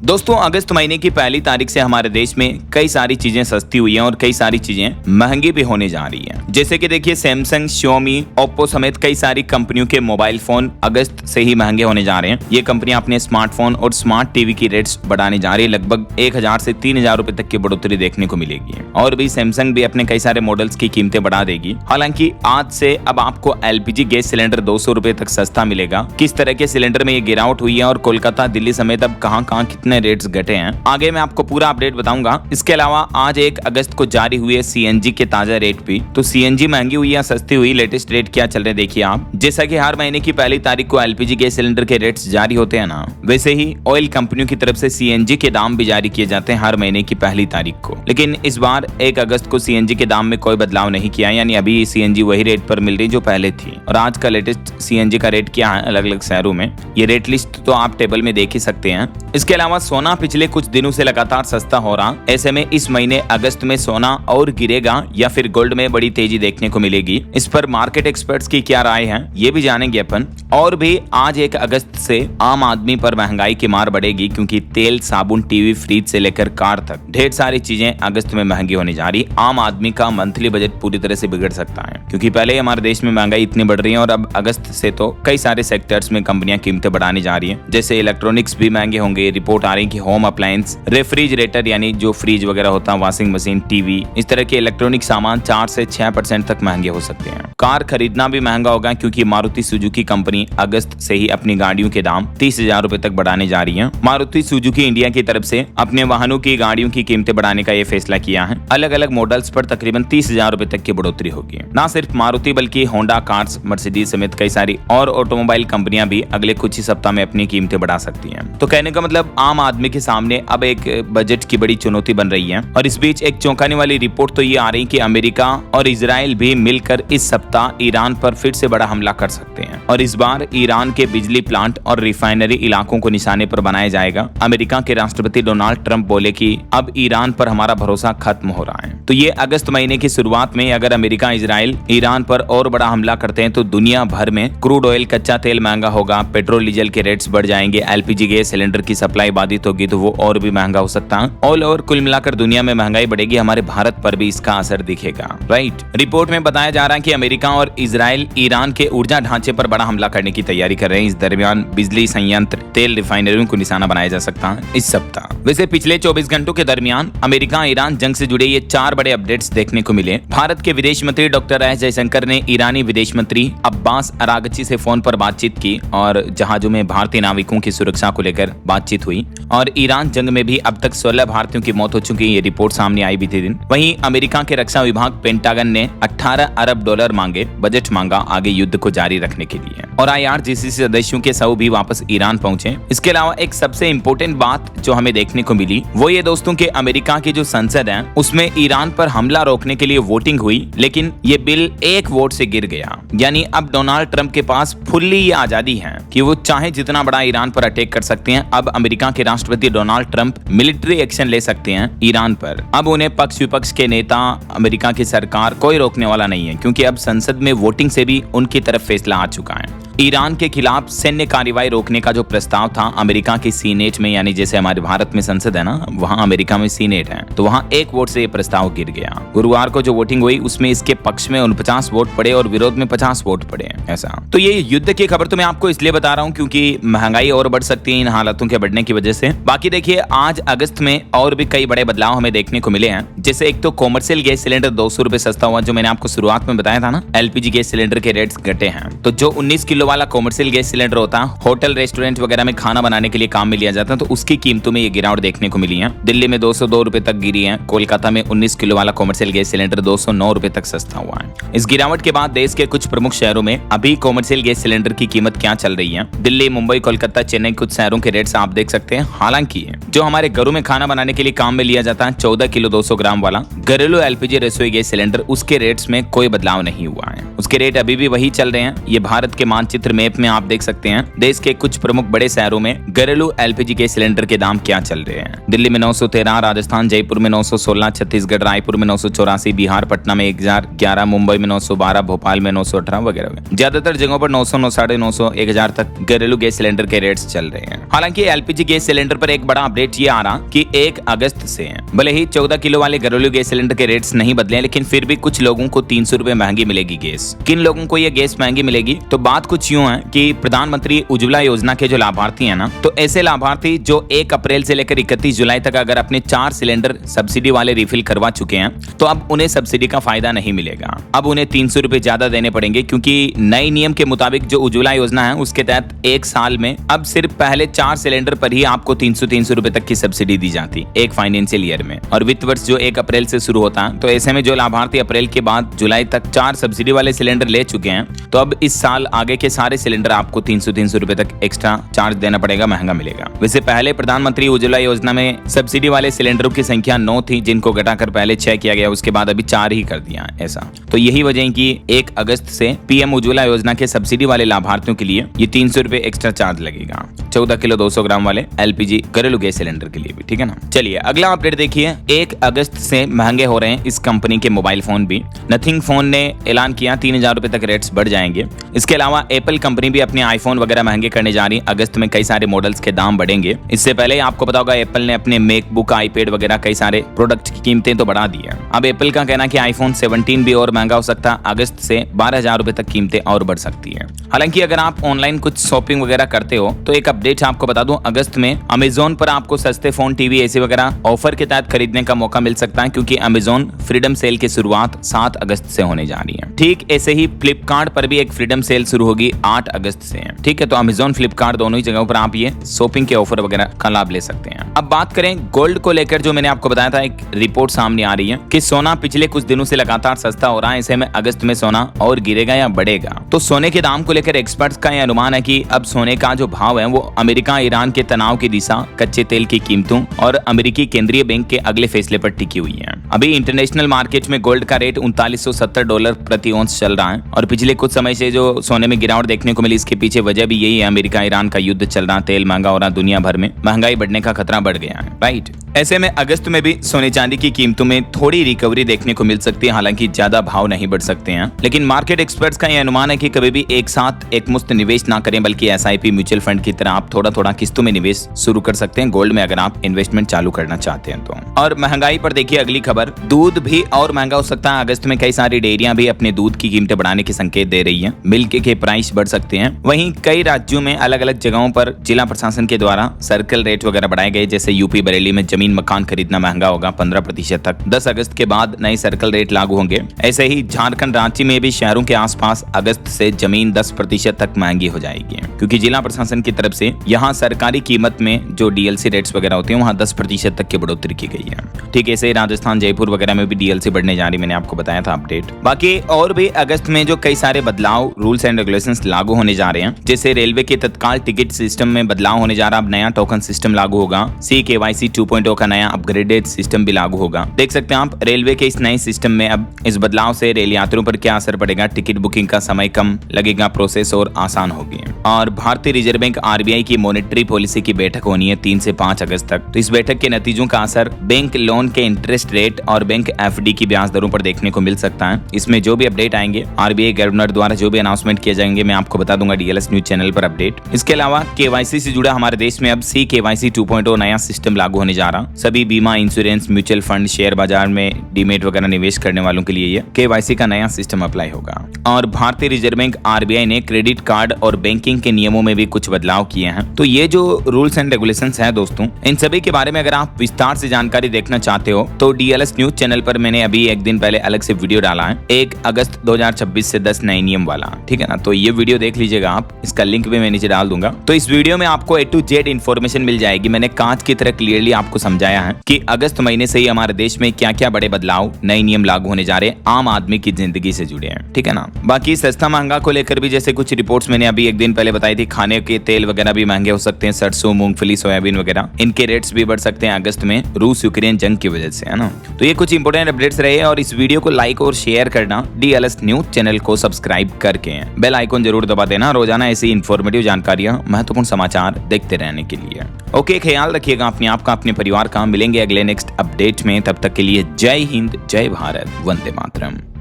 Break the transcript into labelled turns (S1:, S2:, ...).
S1: दोस्तों, अगस्त महीने की पहली तारीख से हमारे देश में कई सारी चीजें सस्ती हुई हैं और कई सारी चीजें महंगी भी होने जा रही हैं। जैसे कि देखिए, सैमसंग, Xiaomi, ओप्पो समेत कई सारी कंपनियों के मोबाइल फोन अगस्त से ही महंगे होने जा रहे हैं। ये कंपनियां अपने स्मार्टफोन और स्मार्ट टीवी की रेट्स बढ़ाने जा रही है। लगभग 1000 से 3000 रुपए तक की बढ़ोतरी देखने को मिलेगी और भी सैमसंग भी अपने कई सारे मॉडल्स की कीमतें बढ़ा देगी। हालांकि आज से अब आपको LPG गैस सिलेंडर 200 रुपए तक सस्ता मिलेगा। किस तरह के सिलेंडर में ये गिरावट हुई है और कोलकाता, दिल्ली समेत अब कहां कितने रेट्स घटे हैं, आगे मैं आपको पूरा अपडेट बताऊंगा। इसके अलावा आज 1 अगस्त को जारी हुए CNG के ताजा रेट भी। तो CNG महंगी हुई या सस्ती हुई, लेटेस्ट रेट क्या चल रहे देखिए आप। जैसा कि हर महीने की पहली तारीख को LPG गैस सिलेंडर के रेट्स जारी होते हैं ना, वैसे ही ऑयल कंपनियों की तरफ से CNG के दाम भी जारी किए जाते हैं हर महीने की पहली तारीख को। लेकिन इस बार 1 अगस्त को CNG के दाम में कोई बदलाव नहीं किया, यानी अभी CNG वही रेट पर मिल रही जो पहले थी। और आज का लेटेस्ट CNG का रेट क्या है अलग अलग शहरों में, ये रेट लिस्ट तो आप टेबल में देख ही सकते हैं। इसके अलावा सोना पिछले कुछ दिनों से लगातार सस्ता हो रहा। ऐसे में इस महीने अगस्त में सोना और गिरेगा या फिर गोल्ड में बड़ी तेजी देखने को मिलेगी। इस पर मार्केट एक्सपर्ट्स की क्या राय है, ये भी जानेंगे अपन। और भी आज 1 अगस्त से आम आदमी पर महंगाई की मार बढ़ेगी, क्योंकि तेल, साबुन, टीवी, फ्रिज से लेकर कार तक ढेर सारी चीजें अगस्त में महंगी होने जा रही। आम आदमी का मंथली बजट पूरी तरह से बिगड़ सकता है, क्योंकि पहले हमारे देश में महंगाई इतनी बढ़ रही है और अब अगस्त से तो कई सारे सेक्टर्स में कंपनियां कीमतें बढ़ाने जा रही है। जैसे इलेक्ट्रॉनिक्स भी महंगे होंगे। रिपोर्ट आ रही है कि होम अप्लायंस, रेफ्रिजरेटर यानी जो फ्रिज वगैरह होता है, वॉशिंग मशीन, टीवी, इस तरह के इलेक्ट्रॉनिक सामान 4 से 6% तक महंगे हो सकते हैं। कार खरीदना भी महंगा होगा, क्योंकि मारुति सुजुकी कंपनी अगस्त से ही अपनी गाड़ियों के दाम 30,000 रुपए तक बढ़ाने जा रही है। मारुति सुजुकी इंडिया की तरफ से अपने वाहनों की गाड़ियों की कीमतें बढ़ाने का ये फैसला किया है। अलग अलग मॉडल्स पर तकरीबन 30,000 रुपए तक की बढ़ोतरी होगी। न सिर्फ मारुति बल्कि होंडा कार्स, मर्सिडीज समेत कई सारी और ऑटोमोबाइल कंपनियां भी अगले कुछ ही सप्ताह में अपनी कीमतें बढ़ा सकती हैं। तो कहने का मतलब, आम आदमी के सामने अब एक बजट की बड़ी चुनौती बन रही है। और इस बीच एक चौंकाने वाली रिपोर्ट तो ये आ रही कि अमेरिका और इजराइल भी मिलकर इस सप्ताह ईरान पर फिर से बड़ा हमला कर सकते हैं। और इस बार ईरान के बिजली प्लांट और रिफाइनरी इलाकों को निशाने पर बनाया जाएगा। अमेरिका के राष्ट्रपति डोनाल्ड ट्रंप बोले कि अब ईरान पर हमारा भरोसा खत्म हो रहा है। तो ये अगस्त महीने की शुरुआत में अगर अमेरिका, इजराइल ईरान पर और बड़ा हमला करते हैं तो दुनिया भर में क्रूड ऑयल, कच्चा तेल महंगा होगा, पेट्रोल डीजल के रेट्स बढ़ जाएंगे, LPG गैस सिलेंडर की सप्लाई बाधित होगी तो वो और भी महंगा हो सकता है। ऑल ओवर कुल मिलाकर दुनिया में महंगाई बढ़ेगी, हमारे भारत पर भी इसका असर दिखेगा। राइट। रिपोर्ट में बताया जा रहा है कि अमेरिका और इजराइल ईरान के ऊर्जा ढांचे पर बड़ा हमला करने की तैयारी कर रहे हैं। इस दरमियान बिजली संयंत्र, तेल रिफाइनरियों को निशाना बनाया जा सकता है इस सप्ताह। वैसे पिछले 24 घंटों के दरमियान अमेरिका ईरान जंग से जुड़े ये 4 बड़े अपडेट्स देखने को मिले। भारत के विदेश मंत्री डॉक्टर एस जयशंकर ने ईरानी विदेश मंत्री अब्बास अरागची से फोन पर बातचीत की और जहाजों में भारतीय नाविकों की सुरक्षा को लेकर बातचीत हुई। और ईरान जंग में भी अब तक 16 भारतीयों की मौत हो चुकी है, ये रिपोर्ट सामने आई बीते दिन। वहीं अमेरिका के रक्षा विभाग पेंटागन ने $18 अरब मांगे, बजट मांगा आगे युद्ध को जारी रखने के लिए। और IRGC सदस्यों के 100 भी वापस ईरान पहुंचे। इसके अलावा एक सबसे इम्पोर्टेंट बात जो हमें देखने को मिली वो ये दोस्तों कि अमेरिका की जो संसद है उसमें ईरान पर हमला रोकने के लिए वोटिंग हुई, लेकिन ये बिल 1 वोट से गिर गया। यानी अब डोनाल्ड ट्रंप के पास फुल्ली ये आजादी है कि वो चाहे जितना बड़ा ईरान पर अटैक कर सकते हैं। अब अमेरिका के राष्ट्रपति डोनाल्ड ट्रंप मिलिट्री एक्शन ले सकते हैं ईरान पर। अब उन्हें पक्ष विपक्ष के नेता, अमेरिका की सरकार कोई रोकने वाला नहीं है, क्योंकि अब संसद में वोटिंग से भी उनकी तरफ फैसला आ चुका है। ईरान के खिलाफ सैन्य कार्रवाई रोकने का जो प्रस्ताव था अमेरिका की सीनेट में, यानी जैसे हमारे भारत में संसद है ना, वहां अमेरिका में सीनेट है, तो वहां 1 वोट से ये प्रस्ताव गिर गया। गुरुवार को जो वोटिंग हुई उसमें इसके पक्ष में 49 वोट पड़े और विरोध में 50 वोट पड़े। ऐसा तो ये युद्ध की खबर तो मैं आपको इसलिए बता रहा हूँ क्योंकि महंगाई और बढ़ सकती है इन हालातों के बढ़ने की वजह से। बाकी देखिए, आज अगस्त में और भी कई बड़े बदलाव हमें देखने को मिले हैं। जैसे एक तो कॉमर्शियल गैस सिलेंडर 200 रुपए सस्ता हुआ, जो मैंने आपको शुरुआत में बताया था ना, LPG गैस सिलेंडर के रेट्स घटे हैं। तो जो 19 किलो वाला कॉमर्शियल गैस सिलेंडर होता है, होटल, रेस्टोरेंट वगैरह में खाना बनाने के लिए काम में लिया जाता है, तो उसकी कीमतों में ये गिरावट देखने को मिली है। दिल्ली में 202 रुपए तक गिरी है। कोलकाता में 19 किलो वाला कॉमर्शियल गैस सिलेंडर 209 रुपए तक सस्ता हुआ है। इस गिरावट के बाद देश के कुछ प्रमुख शहरों में अभी कॉमर्शियल गैस सिलेंडर की कीमत क्या चल रही है। दिल्ली, मुंबई, कोलकाता, चेन्नई, कुछ शहरों के रेट्स आप देख सकते हैं। हालांकि जो हमारे घरों में खाना बनाने के लिए काम में लिया जाता है 14 किलो 200 ग्राम वाला घरेलू LPG रसोई गैस सिलेंडर, उसके रेट्स में कोई बदलाव नहीं हुआ है। उसके रेट अभी भी वही चल रहे हैं। ये भारत के मानचित्र मानचित्र मैप में आप देख सकते हैं देश के कुछ प्रमुख बड़े शहरों में घरेलू एलपीजी गैस सिलेंडर के दाम क्या चल रहे हैं। दिल्ली में 913, राजस्थान जयपुर में 916, छत्तीसगढ़ रायपुर में 984, बिहार पटना में 1011, मुंबई में 912, भोपाल में 918 वगैरह। ज्यादातर जगहों पर 900, 950, 1000 तक घरेलू गैस सिलेंडर के रेट्स चल रहे हैं। हालांकि एलपीजी गैस सिलेंडर पर एक बड़ा अपडेट ये आ रहा कि 1 अगस्त से भले ही 14 किलो वाले घरेलू गैस सिलेंडर के रेट्स नहीं बदले, लेकिन फिर भी कुछ लोगों को 300 रुपए महंगी मिलेगी गैस। किन लोगों को ये गैस महंगी मिलेगी? तो बात कुछ यूं है कि प्रधानमंत्री उज्ज्वला योजना के जो लाभार्थी हैं ना, तो ऐसे लाभार्थी जो 1 अप्रैल से लेकर 31 जुलाई तक अगर अपने 4 सिलेंडर सब्सिडी वाले रिफिल करवा चुके हैं तो अब उन्हें सब्सिडी का फायदा नहीं मिलेगा। अब उन्हें 300 रुपए ज्यादा देने पड़ेंगे, क्योंकि नए नियम के मुताबिक जो उज्ज्वला योजना है उसके तहत 1 साल में अब सिर्फ पहले 4 सिलेंडर पर ही आपको 300 रुपए तक की सब्सिडी दी जाती एक फाइनेंशियल ईयर में। और वित्त वर्ष जो 1 अप्रैल से शुरू होता है, तो ऐसे में जो लाभार्थी अप्रैल के बाद जुलाई तक 4 सब्सिडी वाले सिलेंडर ले चुके हैं, तो अब इस साल आगे के सारे सिलेंडर आपको 300 रुपए तक एक्स्ट्रा चार्ज देना पड़ेगा, महंगा मिलेगा। वैसे पहले प्रधानमंत्री उज्ज्वला योजना में सब्सिडी वाले सिलेंडरों की संख्या 9 थी, जिनको घटाकर पहले 6 किया गया, उसके बाद अभी 4 ही कर दिया ऐसा। तो यही वजह है कि 1 अगस्त से पीएम उज्ज्वला योजना के सब्सिडी वाले लाभार्थियों के लिए ये 300 रुपए एक्स्ट्रा चार्ज लगेगा, 14 किलो 200 ग्राम वाले एलपीजी घरेलू गैस सिलेंडर के लिए भी, ठीक है ना। चलिए अगला अपडेट देखिए। 1 अगस्त से महंगे हो रहे हैं इस कंपनी के मोबाइल फोन भी। नथिंग फोन ने ऐलान किया 3000 रुपए तक रेट्स बढ़ जाएंगे। इसके अलावा एप्पल कंपनी भी अपने आईफोन वगैरह महंगे करने जा रही है। अगस्त में कई सारे मॉडल्स के दाम बढ़ेंगे। इससे पहले आपको पता होगा एप्पल ने अपने मैकबुक, आईपैड वगैरह कई सारे प्रोडक्ट की कीमतें तो बढ़ा दी है। अब एप्पल का कहना है कि आईफोन 17 भी और महंगा हो सकता है। अगस्त से 12000 रुपए तक कीमतें और बढ़ सकती है। हालांकि अगर आप ऑनलाइन कुछ शॉपिंग वगैरह करते हो तो एक अपडेट आपको बता दूं, अगस्त में अमेजोन पर आपको सस्ते फोन, टीवी, एसी वगैरह ऑफर के तहत खरीदने का मौका मिल सकता है, क्योंकि अमेजोन फ्रीडम सेल की शुरुआत 7 अगस्त से होने जा रही है। ठीक ऐसे ही फ्लिपकार्ट पर भी एक फ्रीडम सेल शुरू होगी 8 अगस्त से। ठीक है, तो अमेजोन, फ्लिपकार्ट दोनों ही जगहों पर आप ये शॉपिंग के ऑफर वगैरह का लाभ ले सकते हैं। अब बात करें गोल्ड को लेकर, जो मैंने आपको बताया था, एक रिपोर्ट सामने आ रही है कि सोना पिछले कुछ दिनों से लगातार सस्ता हो रहा है। ऐसे में अगस्त में सोना और गिरेगा या बढ़ेगा? तो सोने के दाम को लेकर एक्सपर्ट्स का यह अनुमान है कि अब सोने का जो भाव है वो अमेरिका ईरान के तनाव की दिशा, कच्चे तेल की कीमतों और अमेरिकी केंद्रीय बैंक के अगले फैसले पर टिकी हुई है। अभी इंटरनेशनल मार्केट में गोल्ड का रेट $3970 प्रति औंस चल रहा है और पिछले कुछ समय से जो सोने में गिरावट देखने को मिली, इसके पीछे वजह भी यही है। अमेरिका ईरान का युद्ध चल रहा, तेल महंगा हो रहा, दुनिया भर में महंगाई बढ़ने का खतरा बढ़ गया है, राइट। ऐसे में अगस्त में भी सोने चांदी की कीमतों में थोड़ी रिकवरी देखने को मिल सकती है। हालांकि ज्यादा भाव नहीं बढ़ सकते हैं, लेकिन मार्केट एक्सपर्ट्स का यह अनुमान है कि कभी भी एक साथ एक मुश्त निवेश ना करें, बल्कि एसआईपी म्यूचुअल फंड की तरह आप थोड़ा थोड़ा किस्तों में निवेश शुरू कर सकते हैं गोल्ड में, अगर आप इन्वेस्टमेंट चालू करना चाहते हैं तो। और महंगाई पर देखिए अगली खबर, दूध भी और महंगा हो सकता है। अगस्त में कई सारी डेयरियां भी अपने दूध की कीमतें बढ़ाने के संकेत दे रही है। मिल्क के प्राइस बढ़ सकते हैं। वहीं कई राज्यों में अलग अलग जगहों पर जिला प्रशासन के द्वारा सर्कल रेट वगैरह बढ़ाए गए। जैसे यूपी बरेली में जमीन मकान खरीदना महंगा होगा 15% तक। 10 अगस्त के बाद नए सर्कल रेट लागू होंगे। ऐसे ही झारखंड रांची में भी शहरों के आसपास अगस्त से जमीन 10% तक महंगी हो जाएगी, क्योंकि जिला प्रशासन की तरफ से यहाँ सरकारी कीमत में जो डीएलसी रेट्स वगैरह होते हैं वहाँ 10% तक की बढ़ोतरी की गई है। ठीक है, ऐसे ही राजस्थान जयपुर वगैरह में भी डीएलसी बढ़ने जा रही, मैंने आपको बताया था अपडेट। बाकी और भी अगस्त में जो कई सारे बदलाव, रूल्स एंड रेगुलेशंस लागू होने जा रहे हैं। जैसे रेलवे के तत्काल टिकट सिस्टम में बदलाव होने जा रहा, अब नया टोकन सिस्टम लागू होगा। CKYC 2.0 का नया अपग्रेडेड सिस्टम भी लागू होगा। देख सकते हैं आप रेलवे के इस नए सिस्टम में अब इस बदलाव से रेल यात्रियों पर क्या असर पड़ेगा। टिकट बुकिंग का समय कम लगेगा, प्रोसेस और आसान होगी। और भारतीय रिजर्व बैंक RBI की मॉनेटरी पॉलिसी की बैठक होनी है 3 से 5 अगस्त तक। तो इस बैठक के नतीजों का असर बैंक लोन के इंटरेस्ट रेट और बैंक FD की ब्याज दरों पर देखने को मिल सकता है। इसमें जो भी अपडेट आएंगे, RBI गवर्नर द्वारा जो भी अनाउंसमेंट किए जाएंगे, मैं आपको बता दूंगा DLS न्यूज चैनल पर अपडेट। इसके अलावा KYC से जुड़ा हमारे देश में अब CKYC 2.0 नया सिस्टम लागू होने जा रहा। सभी बीमा, इंश्योरेंस, म्यूचुअल फंड, शेयर बाजार में डीमेट वगैरह निवेश करने वालों के लिए ये KYC का नया सिस्टम अप्लाई होगा। और भारतीय रिजर्व बैंक RBI ने क्रेडिट कार्ड और बैंकिंग के नियमों में भी कुछ बदलाव किए हैं। तो ये जो रूल्स एंड रेगुलेशंस हैं दोस्तों, इन सभी के बारे में अगर आप विस्तार से जानकारी देखना चाहते हो तो DLS न्यूज चैनल पर मैंने अभी एक दिन पहले अलग से वीडियो डाला है, 1 अगस्त 2026 से 10 नए नियम वाला, ठीक है ना। तो ये वीडियो देख लीजिएगा आप, इसका लिंक भी मैं नीचे डाल दूंगा। तो इस वीडियो में आपको A to Z इन्फॉर्मेशन मिल जाएगी। मैंने कांच की तरह क्लियरली आपको समझाया है कि अगस्त महीने से ही हमारे देश में क्या क्या बड़े बदलाव, नए नियम लागू होने जा रहे हैं, आम आदमी की जिंदगी से जुड़े हैं, ठीक है ना। बाकी सस्ता महंगा को लेकर भी जैसे कुछ रिपोर्ट्स मैंने अभी एक दिन पहले बताई थी, खाने के तेल वगैरह भी महंगे हो सकते हैं, सरसों, मूंगफली, सोयाबीन वगैरह, इनके रेट्स भी बढ़ सकते हैं अगस्त में रूस यूक्रेन जंग की वजह से, है ना। तो ये कुछ इंपोर्टेंट अपडेट्स रहे और इस वीडियो को लाइक और शेयर करना, DLS न्यूज चैनल को सब्सक्राइब करके बेल आइकन आइकॉन जरूर दबा देना रोजाना ऐसी इन्फॉर्मेटिव जानकारियां, महत्वपूर्ण समाचार देखते रहने के लिए। ओके, ख्याल रखिएगा अपने आप का, अपने परिवार का। मिलेंगे अगले नेक्स्ट अपडेट में, तब तक के लिए जय हिंद, जय भारत, वंदे मातरम।